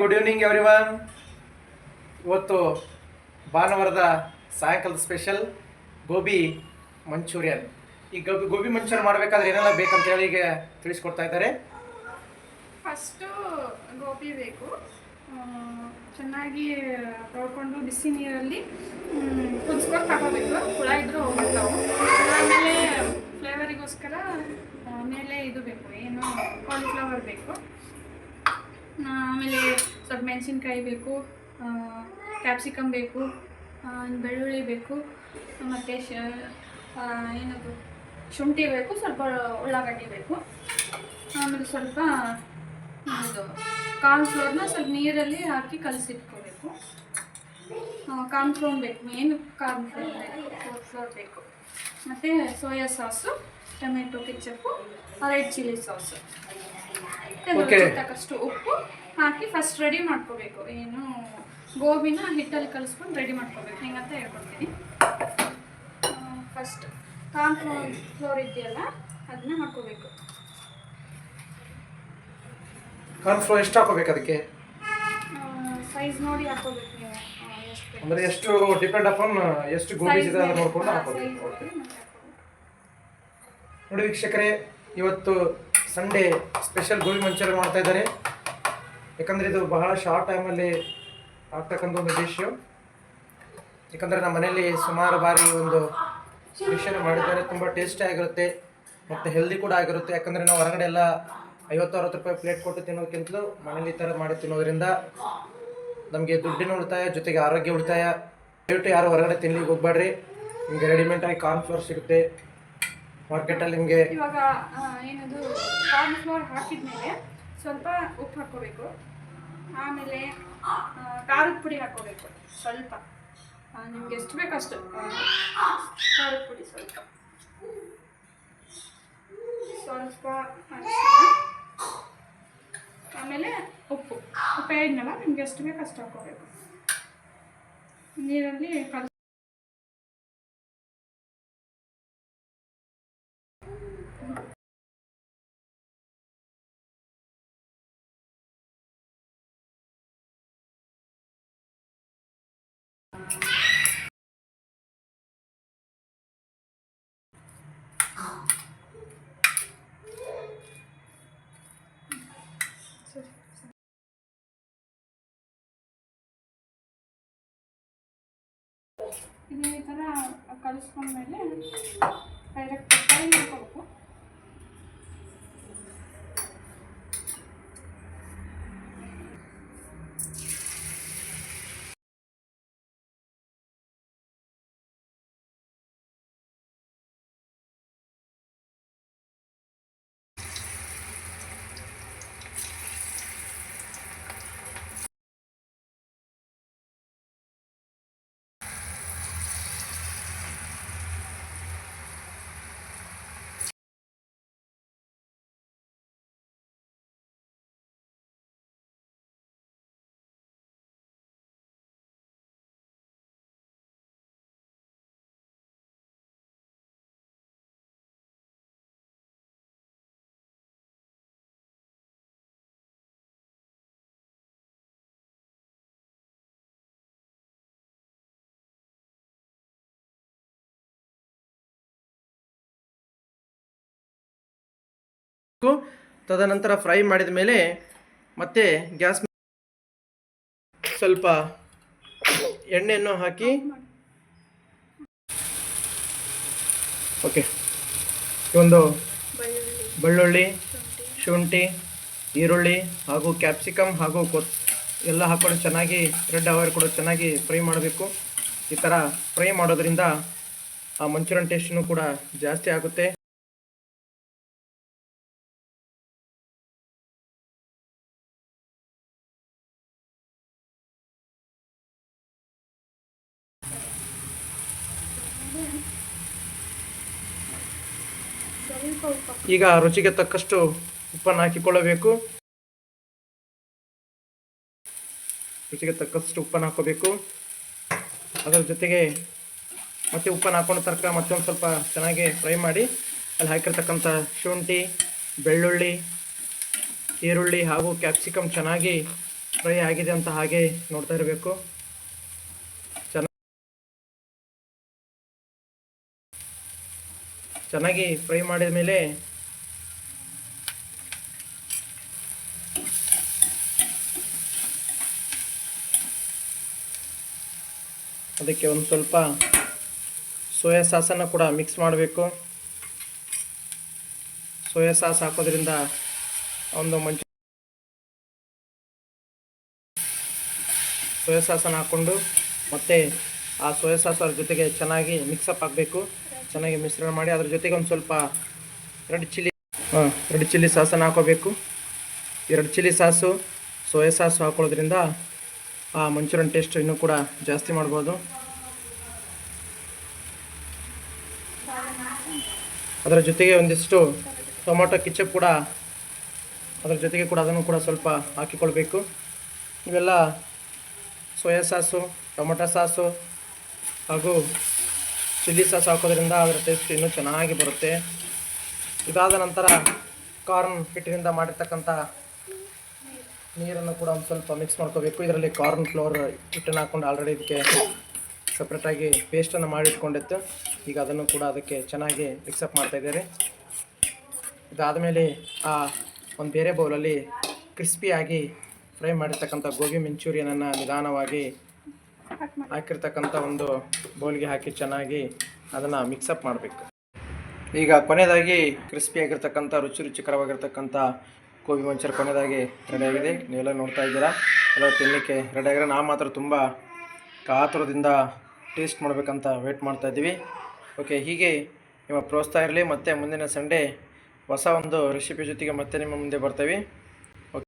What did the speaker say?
Good evening everyone. ಇವತ್ತು ಭಾನುವಾರದ ಸಾಯಂಕಾಲದ ಸ್ಪೆಷಲ್ ಗೋಬಿ ಮಂಚೂರಿಯನ್. ಈ ಗೋಬಿ ಮಂಚೂರಿಯನ್ ಮಾಡಬೇಕಾದ್ರೆ ಏನೆಲ್ಲ ಬೇಕಂತ ಹೇಳಿ ಈಗ ತಿಳಿಸ್ಕೊಡ್ತಾ ಇದ್ದಾರೆ. ಫಸ್ಟು ಗೋಬಿ ಬೇಕು, ಚೆನ್ನಾಗಿ ತೊಳ್ಕೊಂಡು ಬಿಸಿ ನೀರಲ್ಲಿ ಕುದಿಸ್ಕೊಂಡು ತಗೋಬೇಕು. ಹುಳ ಇದ್ರೂ ಹೋಗ್ತಾವೆ. ಆಮೇಲೆ ಫ್ಲೇವರಿಗೋಸ್ಕರ ಮೇಲೆ ಇದು ಬೇಕು, ಏನು ಕಾಲಿಫ್ಲವರ್ ಬೇಕು. ಆಮೇಲೆ ಸ್ವಲ್ಪ ಮೆಣಸಿನ್ಕಾಯಿ ಬೇಕು, ಕ್ಯಾಪ್ಸಿಕಮ್ ಬೇಕು, ಬೆಳ್ಳುಳ್ಳಿ ಬೇಕು, ಮತ್ತು ಏನದು ಶುಂಠಿ ಬೇಕು, ಸ್ವಲ್ಪ ಉಳ್ಳಾಗಡ್ಡಿ ಬೇಕು. ಆಮೇಲೆ ಸ್ವಲ್ಪ ಇದು ಕಾರ್ನ್ಫ್ಲೋರ್ನ ಸ್ವಲ್ಪ ನೀರಲ್ಲಿ ಹಾಕಿ ಕಲಸಿಟ್ಕೋಬೇಕು. ಕಾರ್ನ್ಫ್ಲೋರ್ ಬೇಕು, ಮೇನ್ ಕಾರ್ನ್ಫ್ಲೋರ್ ಬೇಕು. ಮತ್ತು soya sauce, tomato ketchup, red chilli sauce, ತಕ್ಕಷ್ಟು ಉಪ್ಪು ಹಾಕಿ ಫಸ್ಟ್ ರೆಡಿ ಮಾಡ್ಕೋಬೇಕು. ಏನು ಗೋಬಿನ ಹಿಟ್ಟಲ್ಲಿ ಕಲಿಸ್ಕೊಂಡು ರೆಡಿ ಮಾಡ್ಕೋಬೇಕು. ಹೆಂಗಂತ ಹೇಳ್ಕೊಡ್ತೀನಿ. ಫಸ್ಟ್ ಕಾರ್ನ್ಫ್ಲೋರ್ ಇದೆಯಲ್ಲ ಅದನ್ನ ಹಾಕೋಬೇಕು. ಕಾರ್ನ್ಫ್ಲೋರ್ ಎಷ್ಟು ಹಾಕೋಬೇಕು? ಅದಕ್ಕೆ ಸೈಜ್ ನೋಡಿ ಹಾಕೋಬೇಕು. ನೀವು ಅಂದರೆ ಎಷ್ಟು ಡಿಪೆಂಡ್ ಅಪಾನ್ ಎಷ್ಟು ಗೋಬಿ ಇದೆ ಅಂತ ನೋಡ್ಕೊಂಡು ಹಾಕೋಬೇಕು. ನೋಡಿ ವೀಕ್ಷಕರೇ, ಇವತ್ತು ಸಂಡೇ ಸ್ಪೆಷಲ್ ಗೋಬಿ ಮಂಚೂರಿಯನ್ ಮಾಡ್ತಾ ಇದ್ದಾರೆ. ಯಾಕಂದರೆ ಇದು ಬಹಳ ಶಾರ್ಟ್ ಟೈಮಲ್ಲಿ ಆಗ್ತಕ್ಕಂಥ ಒಂದು ಡಿಶ್ಶು. ಯಾಕಂದರೆ ನಮ್ಮ ಮನೆಯಲ್ಲಿ ಸುಮಾರು ಬಾರಿ ಒಂದು ಡಿಶನ್ನು ಮಾಡಿದ್ದಾರೆ. ತುಂಬ ಟೇಸ್ಟಿ ಆಗಿರುತ್ತೆ ಮತ್ತು ಹೆಲ್ದಿ ಕೂಡ ಆಗಿರುತ್ತೆ. ಯಾಕಂದರೆ ನಾವು ಹೊರಗಡೆ ಎಲ್ಲ 50-60 ರೂಪಾಯಿ ಪ್ಲೇಟ್ ಕೊಟ್ಟು ತಿನ್ನೋದಕ್ಕಿಂತಲೂ ಮನೇಲಿ ಈ ಥರ ಮಾಡಿ ತಿನ್ನೋದ್ರಿಂದ ನಮಗೆ ದುಡ್ಡಿನ ಉಳಿತಾಯ, ಜೊತೆಗೆ ಆರೋಗ್ಯ ಉಳಿತಾಯ. ದಯವಿಟ್ಟು ಯಾರು ಹೊರಗಡೆ ತಿನ್ನಲಿಕ್ಕೆ ಹೋಗ್ಬೇಡ್ರಿ. ನಿಮಗೆ ರೆಡಿಮೇಡಾಗಿ ಕಾರ್ನ್ಫ್ಲೋರ್ ಸಿಗುತ್ತೆ ಮಾರ್ಕೆಟಲ್ಲಿ. ನಿಮಗೆ ಇವಾಗ ಏನದು ಕಾರ್ನ್ಫ್ಲೋರ್ ಹಾಕಿದ್ಮೇಲೆ ಸ್ವಲ್ಪ ಉಪ್ಪು ಹಾಕ್ಕೋಬೇಕು. ಆಮೇಲೆ ಖಾರದ ಪುಡಿ ಹಾಕ್ಕೋಬೇಕು ಸ್ವಲ್ಪ. ನಿಮ್ಗೆ ಎಷ್ಟು ಬೇಕು ಅಷ್ಟು ಖಾರದ ಪುಡಿ ಸ್ವಲ್ಪ ಆಮೇಲೆ ಉಪ್ಪು ಹೇಳಿದ್ನಲ್ಲ, ನಿಮ್ಗೆ ಎಷ್ಟು ಬೇಕು ಅಷ್ಟು ಹಾಕ್ಕೋಬೇಕು. ನೀರಲ್ಲಿ ಇದೇ ಥರ ಕಲಿಸ್ಕೊಂಡ್ಮೇಲೆ ಡೈರೆಕ್ಟ್ ಫ್ರೈ ಮಾಡ್ಕೋಬೇಕು. ತದನಂತರ ಫ್ರೈ ಮಾಡಿದ ಮೇಲೆ ಮತ್ತೆ ಗ್ಯಾಸ್ ಸ್ವಲ್ಪ ಎಣ್ಣೆಯನ್ನು ಹಾಕಿ ಓಕೆ ಒಂದು ಬೆಳ್ಳುಳ್ಳಿ, ಶುಂಠಿ, ಈರುಳ್ಳಿ ಹಾಗೂ ಕ್ಯಾಪ್ಸಿಕಮ್ ಹಾಗೂ ಎಲ್ಲ ಹಾಕೊಂಡು ಚೆನ್ನಾಗಿ ರೆಡ್ ಅವರ್ ಕೂಡ ಚೆನ್ನಾಗಿ ಫ್ರೈ ಮಾಡಬೇಕು. ಈ ಥರ ಫ್ರೈ ಮಾಡೋದ್ರಿಂದ ಆ ಮಂಚೂರಿಯನ್ ಟೇಸ್ಟೂ ಕೂಡ ಜಾಸ್ತಿ ಆಗುತ್ತೆ. ಈಗ ರುಚಿಗೆ ತಕ್ಕಷ್ಟು ಉಪ್ಪನ್ನು ಹಾಕಿಕೊಳ್ಳಬೇಕು. ಹಾಕೋಬೇಕು. ಅದರ ಜೊತೆಗೆ ಮತ್ತೆ ಉಪ್ಪನ್ನು ಹಾಕೊಂಡು ತನಕ ಮತ್ತೊಂದು ಸ್ವಲ್ಪ ಚೆನ್ನಾಗಿ ಫ್ರೈ ಮಾಡಿ ಅಲ್ಲಿ ಹಾಕಿರ್ತಕ್ಕಂಥ ಶುಂಠಿ, ಬೆಳ್ಳುಳ್ಳಿ, ಈರುಳ್ಳಿ ಹಾಗೂ ಕ್ಯಾಪ್ಸಿಕಮ್ ಚೆನ್ನಾಗಿ ಫ್ರೈ ಆಗಿದೆ ಅಂತ ಹಾಗೆ ನೋಡ್ತಾ ಇರಬೇಕು. ಚೆನ್ನಾಗಿ ಫ್ರೈ ಮಾಡಿದ ಮೇಲೆ ಅದಕ್ಕೆ ಒಂದು ಸ್ವಲ್ಪ ಸೋಯಾ ಸಾಸನ್ನು ಕೂಡ ಮಿಕ್ಸ್ ಮಾಡಬೇಕು. ಸೋಯಾ ಸಾಸ್ ಹಾಕೋದ್ರಿಂದ ಒಂದು ಸೋಯಾ ಸಾಸನ್ನು ಹಾಕ್ಕೊಂಡು ಮತ್ತೆ ಆ ಸೋಯಾ ಸಾಸ್ ಅದ್ರ ಜೊತೆಗೆ ಚೆನ್ನಾಗಿ ಮಿಕ್ಸಪ್ ಆಗಬೇಕು. ಚೆನ್ನಾಗಿ ಮಿಶ್ರಣ ಮಾಡಿ ಅದ್ರ ಜೊತೆಗೆ ಒಂದು ಸ್ವಲ್ಪ ರೆಡ್ ಚಿಲ್ಲಿ ಸಾಸನ್ನು ಹಾಕೋಬೇಕು. ಈ red chilli sauce soya sauce ಹಾಕೊಳ್ಳೋದ್ರಿಂದ ಆ ಮಂಚೂರಿಯನ್ ಟೇಸ್ಟ್ ಇನ್ನೂ ಕೂಡ ಜಾಸ್ತಿ ಮಾಡ್ಬೋದು. ಅದರ ಜೊತೆಗೆ ಒಂದಿಷ್ಟು ಟೊಮೊಟೊ ಕೆಚಪ್ ಕೂಡ ಅದರ ಜೊತೆಗೆ ಕೂಡ ಅದನ್ನು ಕೂಡ ಸ್ವಲ್ಪ ಹಾಕಿಕೊಳ್ಬೇಕು. ಇವೆಲ್ಲ ಸೋಯಾ ಸಾಸು, ಟೊಮೊಟೊ ಸಾಸು ಹಾಗೂ ಚಿಲ್ಲಿ ಸಾಸ್ ಹಾಕೋದ್ರಿಂದ ಅದರ ಟೇಸ್ಟ್ ಇನ್ನೂ ಚೆನ್ನಾಗಿ ಬರುತ್ತೆ. ಇದಾದ ನಂತರ ಕಾರ್ನ್ ಹಿಟ್ಟಿನಿಂದ ಮಾಡಿರ್ತಕ್ಕಂಥ ನೀರನ್ನು ಕೂಡ ಒಂದು ಸ್ವಲ್ಪ ಮಿಕ್ಸ್ ಮಾಡ್ಕೋಬೇಕು. ಇದರಲ್ಲಿ ಕಾರ್ನ್ ಫ್ಲೋರ್ ಹಿಟ್ಟನ್ನು ಹಾಕ್ಕೊಂಡು ಆಲ್ರೆಡಿ ಇದಕ್ಕೆ ಸಪ್ರೇಟಾಗಿ ಪೇಸ್ಟನ್ನು ಮಾಡಿಟ್ಕೊಂಡಿತ್ತು. ಈಗ ಅದನ್ನು ಕೂಡ ಅದಕ್ಕೆ ಚೆನ್ನಾಗಿ ಮಿಕ್ಸಪ್ ಮಾಡ್ತಾಯಿದ್ದಾರೆ. ಇದಾದಮೇಲೆ ಒಂದು ಬೇರೆ ಬೌಲಲ್ಲಿ ಕ್ರಿಸ್ಪಿಯಾಗಿ ಫ್ರೈ ಮಾಡಿರ್ತಕ್ಕಂಥ ಗೋಬಿ ಮಂಚೂರಿಯನನ್ನು ನಿಧಾನವಾಗಿ ಹಾಕಿರ್ತಕ್ಕಂಥ ಒಂದು ಬೌಲ್ಗೆ ಹಾಕಿ ಚೆನ್ನಾಗಿ ಅದನ್ನು ಮಿಕ್ಸಪ್ ಮಾಡಬೇಕು. ಈಗ ಕೊನೆಯದಾಗಿ ಕ್ರಿಸ್ಪಿಯಾಗಿರ್ತಕ್ಕಂಥ ರುಚಿಕರವಾಗಿರ್ತಕ್ಕಂಥ ಗೋಬಿ ಮಂಚೂರಿ ಕೊನೆಯದಾಗಿ ರೆಡಿಯಾಗಿದೆ. ನೀವೆಲ್ಲ ನೋಡ್ತಾ ಇದ್ದೀರಾ, ಎಲ್ಲ ತಿನ್ನಲಿಕ್ಕೆ ರೆಡಿಯಾಗಿದೆ. ನಾವು ಮಾತ್ರ ತುಂಬ ಕಾತುರದಿಂದ ಟೇಸ್ಟ್ ಮಾಡಬೇಕಂತ ವೇಟ್ ಮಾಡ್ತಾಯಿದ್ದೀವಿ. ಓಕೆ, ಹೀಗೆ ನಿಮ್ಮ ಪ್ರೋತ್ಸಾಹ ಇರಲಿ. ಮತ್ತು ಮುಂದಿನ ಸಂಡೇ ಹೊಸ ಒಂದು ರೆಸಿಪಿ ಜೊತೆಗೆ ಮತ್ತೆ ನಿಮ್ಮ ಮುಂದೆ ಬರ್ತೇವೆ.